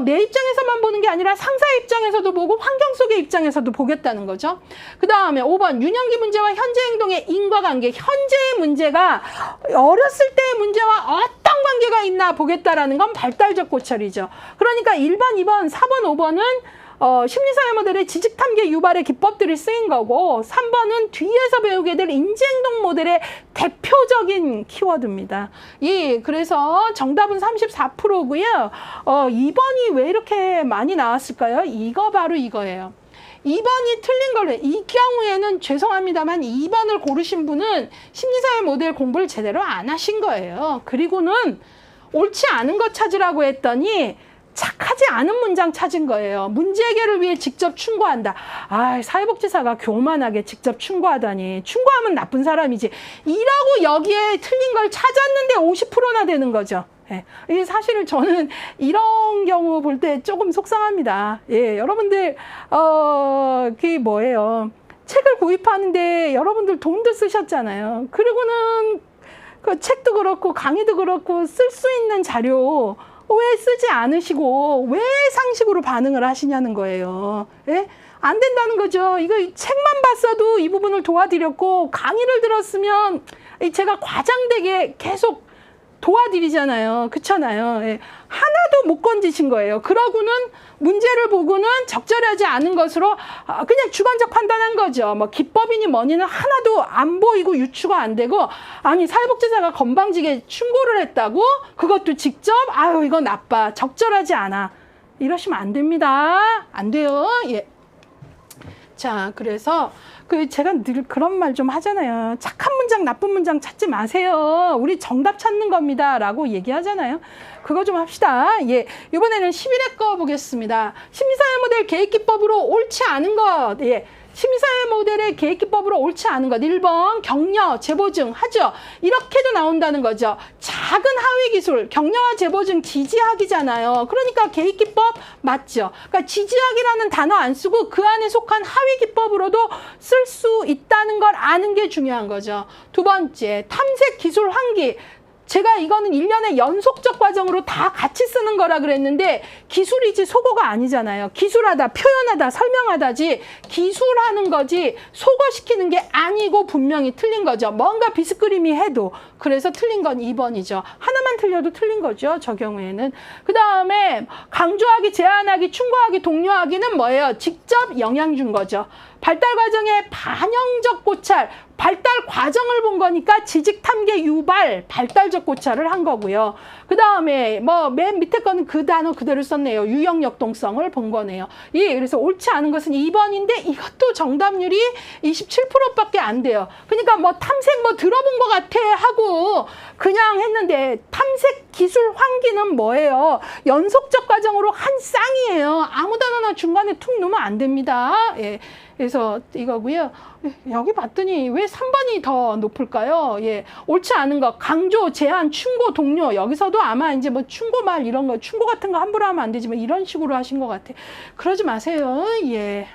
[SPEAKER 1] 내 입장에서만 보는 게 아니라 상사의 입장에서도 보고 환경 속의 입장에서도 보겠다는 거죠. 그 다음에 5번 유년기 문제와 현재 행동의 인과관계. 현재의 문제가 어렸을 때의 문제와 어떤 관계가 있나 보겠다라는 건 발달적 고찰이죠. 그러니까 1번, 2번, 4번, 5번은 심리사회 모델의 지식탐계 유발의 기법들이 쓰인 거고 3번은 뒤에서 배우게 될 인지행동 모델의 대표적인 키워드입니다. 예, 그래서 정답은 34%고요. 2번이 왜 이렇게 많이 나왔을까요? 이거 바로 이거예요. 2번이 틀린 걸로 이 경우에는 죄송합니다만 2번을 고르신 분은 심리사회 모델 공부를 제대로 안 하신 거예요. 그리고는 옳지 않은 거 찾으라고 했더니 착하지 않은 문장 찾은 거예요. 문제 해결을 위해 직접 충고한다. 아, 사회복지사가 교만하게 직접 충고하다니. 충고하면 나쁜 사람이지. 이라고 여기에 틀린 걸 찾았는데 50%나 되는 거죠. 예. 이게 사실은 저는 이런 경우 볼 때 조금 속상합니다. 예, 여러분들, 그게 뭐예요? 책을 구입하는데 여러분들 돈도 쓰셨잖아요. 그리고는 그 책도 그렇고 강의도 그렇고 쓸 수 있는 자료 왜 쓰지 않으시고 왜 상식으로 반응을 하시냐는 거예요. 예? 안 된다는 거죠. 이거 책만 봤어도 이 부분을 도와드렸고 강의를 들었으면 제가 과장되게 계속 도와드리잖아요. 그렇잖아요. 예. 하나도 못 건지신 거예요. 그러고는 문제를 보고는 적절하지 않은 것으로 그냥 주관적 판단한 거죠. 뭐 기법이니 뭐니는 하나도 안 보이고 유추가 안 되고, 아니 사회복지사가 건방지게 충고를 했다고 그것도 직접 아유 이거 나빠 적절하지 않아 이러시면 안 됩니다. 안 돼요. 예. 자, 그래서 제가 늘 그런 말 좀 하잖아요. 착한 문장, 나쁜 문장 찾지 마세요. 우리 정답 찾는 겁니다. 라고 얘기하잖아요. 그거 좀 합시다. 예. 이번에는 11회 거 보겠습니다. 심리사회 모델 계획기법으로 옳지 않은 것. 예. 심리사회 모델의 계획기법으로 옳지 않은 것. 1번 격려, 재보증 하죠. 이렇게도 나온다는 거죠. 작은 하위 기술, 격려와 재보증 지지학이잖아요. 그러니까 계획기법 맞죠. 그러니까 지지학이라는 단어 안 쓰고 그 안에 속한 하위 기법으로도 쓸 수 있다는 걸 아는 게 중요한 거죠. 두 번째, 탐색 기술 환기. 제가 이거는 1년의 연속적 과정으로 다 같이 쓰는 거라 그랬는데 기술이지 속어가 아니잖아요. 기술하다, 표현하다, 설명하다지 기술하는 거지 속어시키는 게 아니고 분명히 틀린 거죠. 뭔가 비스크림이 해도. 그래서 틀린 건 2번이죠. 하나만 틀려도 틀린 거죠. 저 경우에는. 그 다음에 강조하기, 제안하기, 충고하기, 독려하기는 뭐예요? 직접 영향 준 거죠. 발달 과정의 반영적 고찰, 발달 과정을 본 거니까 지식 탐계 유발, 발달적 고찰을 한 거고요. 그 다음에 뭐 맨 밑에 거는 그 단어 그대로 썼네요. 유형 역동성을 본 거네요. 예, 그래서 옳지 않은 것은 2번인데 이것도 정답률이 27%밖에 안 돼요. 그러니까 뭐 탐색 뭐 들어본 것 같아 하고 그냥 했는데 탐색 기술 환기는 뭐예요? 연속적 과정으로 한 쌍이에요. 아무 단어나 중간에 툭 놓으면 안 됩니다. 예. 그래서 이거고요. 여기 봤더니 왜 3번이 더 높을까요? 예, 옳지 않은 거 강조, 제안, 충고, 독려. 여기서도 아마 이제 뭐 충고 말 이런 거, 충고 같은 거 함부로 하면 안 되지만 이런 식으로 하신 것 같아. 그러지 마세요. 예.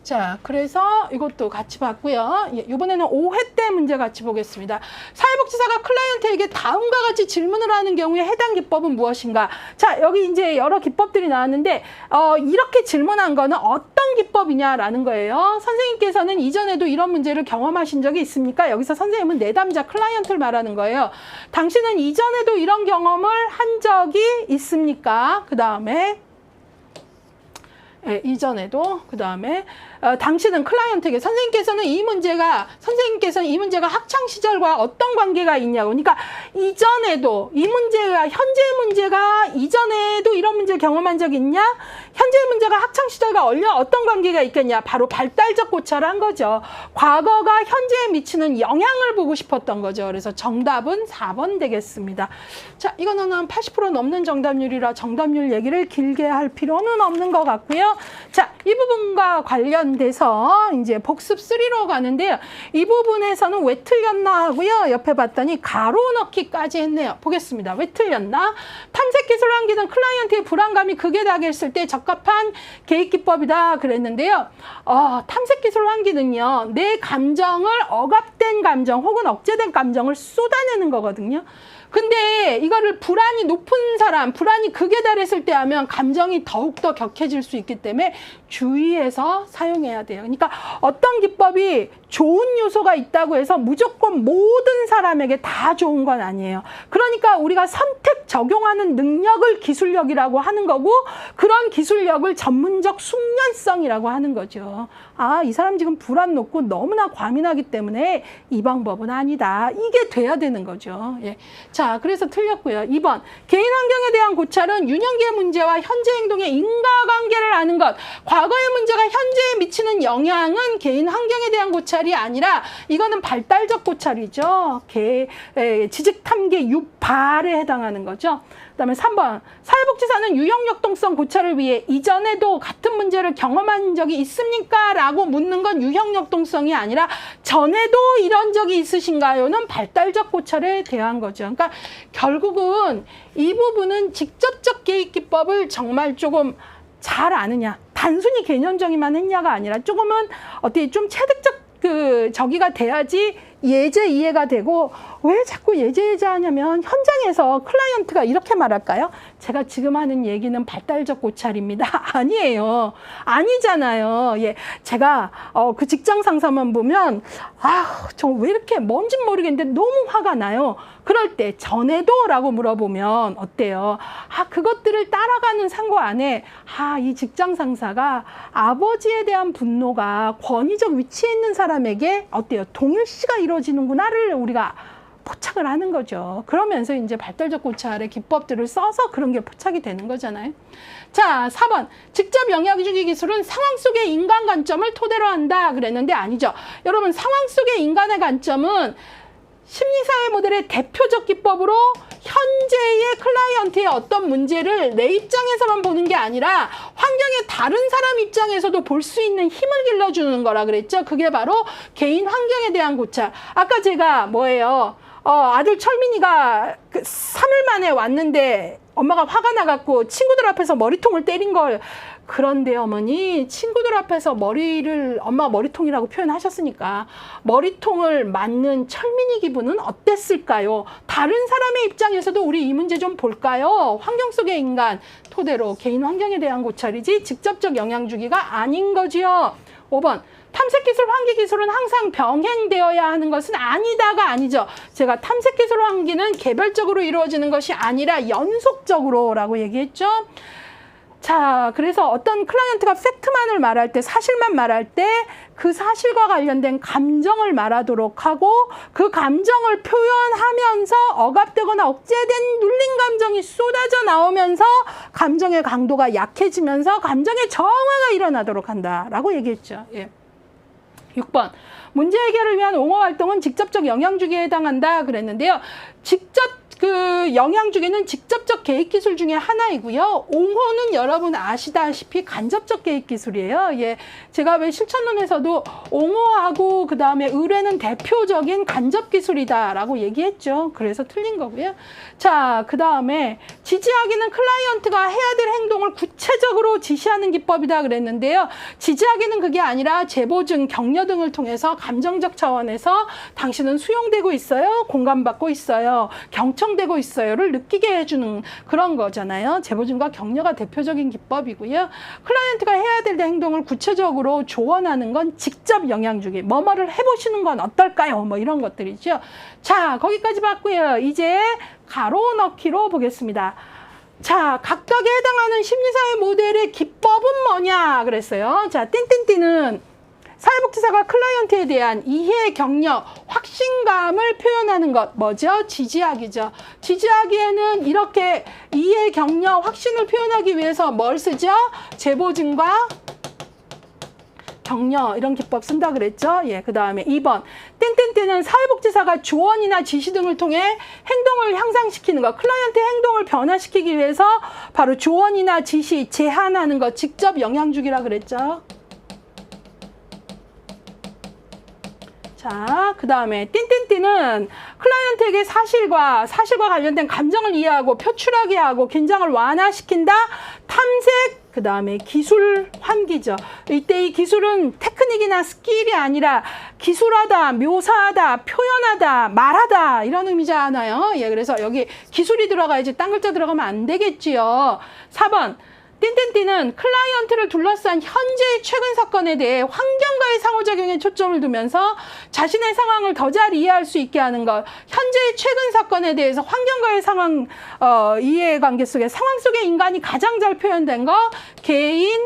[SPEAKER 1] 자, 그래서 이것도 같이 봤고요. 예, 이번에는 5회 때 문제 같이 보겠습니다. 사회복지사가 클라이언트에게 다음과 같이 질문을 하는 경우에 해당 기법은 무엇인가? 자, 여기 이제 여러 기법들이 나왔는데 이렇게 질문한 거는 어떤 기법이냐라는 거예요. 선생님께서는 이전에도 이런 문제를 경험하신 적이 있습니까? 여기서 선생님은 내담자 클라이언트를 말하는 거예요. 당신은 이전에도 이런 경험을 한 적이 있습니까? 그 다음에 예, 이전에도 그 다음에 당신은 클라이언트에게 선생님께서는 이 문제가 학창 시절과 어떤 관계가 있냐고. 그러니까 이전에도 이 문제가 현재 문제가 이전에도 이런 문제 경험한 적 있냐? 현재 문제가 학창 시절과 어떤 관계가 있겠냐? 바로 발달적 고찰을 한 거죠. 과거가 현재에 미치는 영향을 보고 싶었던 거죠. 그래서 정답은 4번 되겠습니다. 자, 이거는 한 80% 넘는 정답률이라 정답률 얘기를 길게 할 필요는 없는 것 같고요. 자, 이 부분과 관련돼서 이제 복습 3로 가는데요. 이 부분에서는 왜 틀렸나 하고요. 옆에 봤더니 가로 넣기까지 했네요. 보겠습니다. 왜 틀렸나? 탐색 기술 환기는 클라이언트의 불안감이 극에 달했을 때 적합한 계획 기법이다 그랬는데요. 탐색 기술 환기는요. 내 감정을 억압된 감정 혹은 억제된 감정을 쏟아내는 거거든요. 근데 이거를 불안이 높은 사람, 불안이 극에 달했을 때 하면 감정이 더욱더 격해질 수 있기 때문에 주의해서 사용해야 돼요. 그러니까 어떤 기법이 좋은 요소가 있다고 해서 무조건 모든 사람에게 다 좋은 건 아니에요. 그러니까 우리가 선택 적용하는 능력을 기술력이라고 하는 거고 그런 기술력을 전문적 숙련성이라고 하는 거죠. 아, 이 사람 지금 불안 높고 너무나 과민하기 때문에 이 방법은 아니다. 이게 돼야 되는 거죠. 예. 자, 그래서 틀렸고요. 2번. 개인 환경에 대한 고찰은 유년기의 문제와 현재 행동의 인과관계를 아는 것. 과거의 문제가 현재에 미치는 영향은 개인 환경에 대한 고찰 고찰이 아니라 이거는 발달적 고찰이죠. 지적 탐계 유발에 해당하는 거죠. 그다음에 3번 사회복지사는 유형역동성 고찰을 위해 이전에도 같은 문제를 경험한 적이 있습니까? 라고 묻는 건 유형역동성이 아니라 전에도 이런 적이 있으신가요?는 발달적 고찰에 대한 거죠. 그러니까 결국은 이 부분은 직접적 개입기법을 정말 조금 잘 아느냐, 단순히 개념적이만 했냐가 아니라 조금은 어떻게 좀 체득적 저기가 돼야지 예제 이해가 되고, 왜 자꾸 예제 하냐면 현장에서 클라이언트가 이렇게 말할까요? 제가 지금 하는 얘기는 발달적 고찰입니다. 아니에요. 아니잖아요. 예. 제가 그 직장 상사만 보면 저 왜 이렇게 뭔진 모르겠는데 너무 화가 나요. 그럴 때 전에도 라고 물어보면 어때요? 그것들을 따라가는 상고 안에 이 직장 상사가 아버지에 대한 분노가 권위적 위치에 있는 사람에게 어때요? 동일시가 이루어지는구나를 우리가 포착을 하는 거죠. 그러면서 이제 발달적 고찰의 기법들을 써서 그런 게 포착이 되는 거잖아요. 자, 4번. 직접 영향주기 기술은 상황 속의 인간 관점을 토대로 한다 그랬는데 아니죠. 여러분, 상황 속의 인간의 관점은 심리사회 모델의 대표적 기법으로 현재의 클라이언트의 어떤 문제를 내 입장에서만 보는 게 아니라 환경의 다른 사람 입장에서도 볼 수 있는 힘을 길러주는 거라 그랬죠. 그게 바로 개인 환경에 대한 고찰. 아까 제가 아들 철민이가 3일 만에 왔는데 엄마가 화가 나갖고 친구들 앞에서 머리통을 때린 걸, 그런데 어머니 친구들 앞에서 엄마가 머리통이라고 표현하셨으니까 머리통을 맞는 철민이 기분은 어땠을까요? 다른 사람의 입장에서도 우리 이 문제 좀 볼까요? 환경 속의 인간 토대로 개인 환경에 대한 고찰이지 직접적 영향 주기가 아닌 거지요. 5번. 탐색기술, 환기기술은 항상 병행되어야 하는 것은 아니다가 아니죠. 제가 탐색기술, 환기는 개별적으로 이루어지는 것이 아니라 연속적으로 라고 얘기했죠. 자, 그래서 어떤 클라이언트가 팩트만을 말할 때, 사실만 말할 때 그 사실과 관련된 감정을 말하도록 하고, 그 감정을 표현하면서 억압되거나 억제된 눌린 감정이 쏟아져 나오면서 감정의 강도가 약해지면서 감정의 정화가 일어나도록 한다라고 얘기했죠. 예. 6번. 문제 해결을 위한 옹호 활동은 직접적 영향주기에 해당한다 그랬는데요. 영향주기는 직접적 개입기술 중에 하나이고요. 옹호는 여러분 아시다시피 간접적 개입기술이에요. 예. 제가 왜 실천론에서도 옹호하고 그 다음에 의뢰는 대표적인 간접기술이다라고 얘기했죠. 그래서 틀린 거고요. 자, 그 다음에 지지하기는 클라이언트가 해야 될 행동을 구체적으로 지시하는 기법이다 그랬는데요. 지지하기는 그게 아니라 제보증, 격려 등을 통해서 감정적 차원에서 당신은 수용되고 있어요, 공감받고 있어요, 경청되고 있어요를 느끼게 해주는 그런 거잖아요. 제보증과 격려가 대표적인 기법이고요. 클라이언트가 해야 될 행동을 구체적으로 조언하는 건 직접 영향 주기. 뭐뭐를 해보시는 건 어떨까요? 이런 것들이죠. 자, 거기까지 봤고요. 이제 가로 넣기로 보겠습니다. 자, 각각에 해당하는 심리사회 모델의 기법은 뭐냐 그랬어요. 자, 띵띵띵은 사회복지사가 클라이언트에 대한 이해, 격려, 확신감을 표현하는 것, 뭐죠? 지지하기죠. 지지하기에는 이렇게 이해, 격려, 확신을 표현하기 위해서 뭘 쓰죠? 제보증과 격려, 이런 기법 쓴다 그랬죠? 예, 그 다음에 2번. 땡땡땡은 사회복지사가 조언이나 지시 등을 통해 행동을 향상시키는 것, 클라이언트의 행동을 변화시키기 위해서 바로 조언이나 지시, 제안하는 것, 직접 영향 주기라 그랬죠? 자, 그 다음에 띵띵띵은 클라이언트에게 사실과 관련된 감정을 이해하고 표출하게 하고 긴장을 완화시킨다. 탐색, 그 다음에 기술 환기죠. 이때 이 기술은 테크닉이나 스킬이 아니라 기술하다, 묘사하다, 표현하다, 말하다 이런 의미잖아요. 예, 그래서 여기 기술이 들어가야지 딴 글자 들어가면 안 되겠지요. 4번. 띵띵띵은 클라이언트를 둘러싼 현재의 최근 사건에 대해 환경과의 상호작용에 초점을 두면서 자신의 상황을 더 잘 이해할 수 있게 하는 것. 현재의 최근 사건에 대해서 환경과의 상황 이해관계 속에 상황 속의 인간이 가장 잘 표현된 거. 개인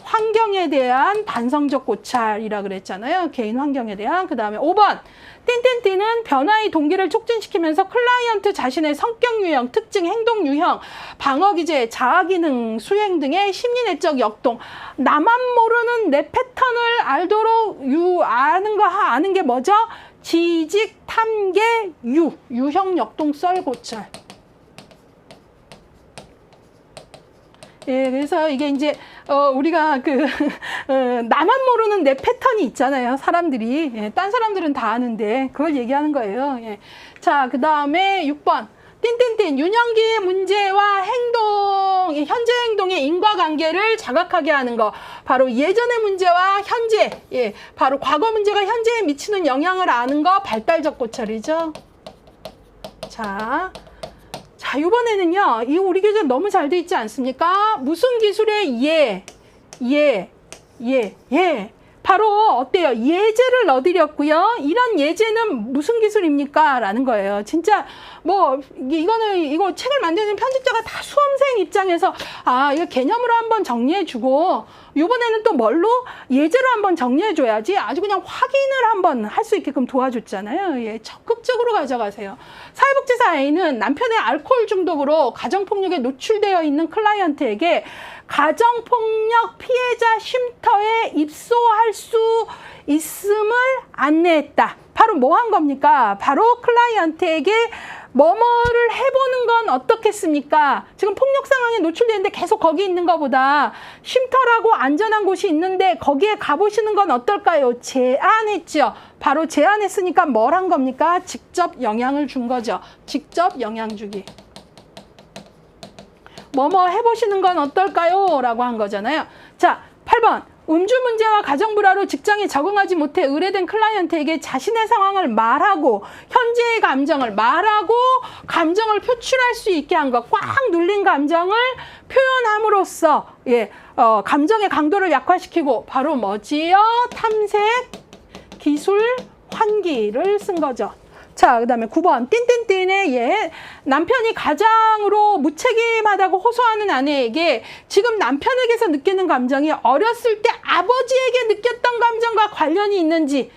[SPEAKER 1] 환경에 대한 반성적 고찰이라 그랬잖아요. 개인 환경에 대한. 그 다음에 5번. 띵띵띵은 변화의 동기를 촉진시키면서 클라이언트 자신의 성격 유형, 특징, 행동 유형, 방어 기제, 자아 기능 수행 등의 심리 내적 역동. 나만 모르는 내 패턴을 알도록 아는 게 뭐죠? 지직, 탐계, 유형 역동설 고찰. 예, 그래서 이게 이제, 우리가 나만 모르는 내 패턴이 있잖아요. 사람들이. 예, 딴 사람들은 다 아는데, 그걸 얘기하는 거예요. 예. 자, 그 다음에 6번. 띵띵띵. 유년기의 문제와 현재 행동의 인과관계를 자각하게 하는 거. 바로 예전의 문제와 현재, 예, 바로 과거 문제가 현재에 미치는 영향을 아는 거, 발달적 고찰이죠. 자, 이번에는요, 이 우리 교재 너무 잘 돼 있지 않습니까? 무슨 기술의 바로 어때요? 예제를 넣어드렸고요. 이런 예제는 무슨 기술입니까? 라는 거예요. 진짜 이거 책을 만드는 편집자가 다 수험생 입장에서 이거 개념으로 한번 정리해주고 이번에는 또 뭘로? 예제로 한번 정리해줘야지 아주 그냥 확인을 한번 할 수 있게끔 도와줬잖아요. 예, 적극적으로 가져가세요. 사회복지사 A는 남편의 알코올 중독으로 가정폭력에 노출되어 있는 클라이언트에게 가정폭력 피해자 쉼터에 입소할 수 있음을 안내했다. 바로 뭐 한 겁니까? 바로 클라이언트에게 뭐뭐를 해보는 건 어떻겠습니까? 지금 폭력 상황에 노출되는데 계속 거기 있는 것보다 쉼터라고 안전한 곳이 있는데 거기에 가보시는 건 어떨까요? 제안했죠. 바로 제안했으니까 뭘 한 겁니까? 직접 영향을 준 거죠. 직접 영향 주기. 뭐뭐 해보시는 건 어떨까요? 라고 한 거잖아요. 자, 8번. 음주 문제와 가정 불화로 직장에 적응하지 못해 의뢰된 클라이언트에게 자신의 상황을 말하고 현재의 감정을 말하고 감정을 표출할 수 있게 한 것. 꽉 눌린 감정을 표현함으로써 감정의 강도를 약화시키고 바로 뭐지요? 탐색, 기술, 환기를 쓴 거죠. 자, 그 다음에 9번. 띵띵띵의 남편이 가장으로 무책임하다고 호소하는 아내에게 지금 남편에게서 느끼는 감정이 어렸을 때 아버지에게 느꼈던 감정과 관련이 있는지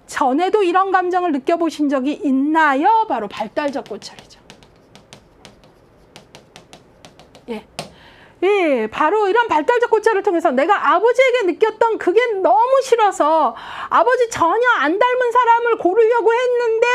[SPEAKER 1] 전에도 이런 감정을 느껴보신 적이 있나요? 바로 발달적 고찰이죠. 예, 바로 이런 발달적 고찰을 통해서 내가 아버지에게 느꼈던 그게 너무 싫어서 아버지 전혀 안 닮은 사람을 고르려고 했는데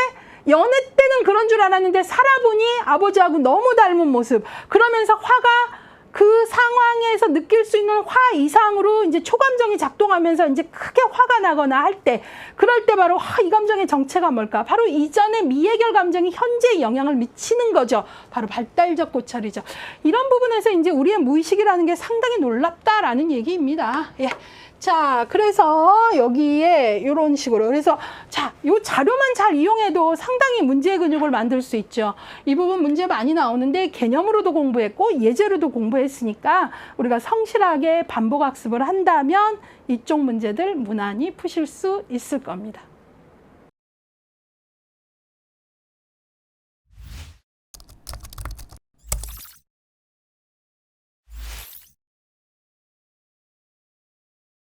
[SPEAKER 1] 연애 때는 그런 줄 알았는데 살아보니 아버지하고 너무 닮은 모습. 그러면서 화가 그 상황에서 느낄 수 있는 화 이상으로 이제 초감정이 작동하면서 이제 크게 화가 나거나 할 때, 그럴 때 바로 이 감정의 정체가 뭘까? 바로 이전의 미해결 감정이 현재에 영향을 미치는 거죠. 바로 발달적 고찰이죠. 이런 부분에서 이제 우리의 무의식이라는 게 상당히 놀랍다라는 얘기입니다. 예. 자, 그래서 여기에 이런 식으로 그래서 자, 요 자료만 잘 이용해도 상당히 문제의 근육을 만들 수 있죠. 이 부분 문제 많이 나오는데 개념으로도 공부했고 예제로도 공부했으니까 우리가 성실하게 반복 학습을 한다면 이쪽 문제들 무난히 푸실 수 있을 겁니다.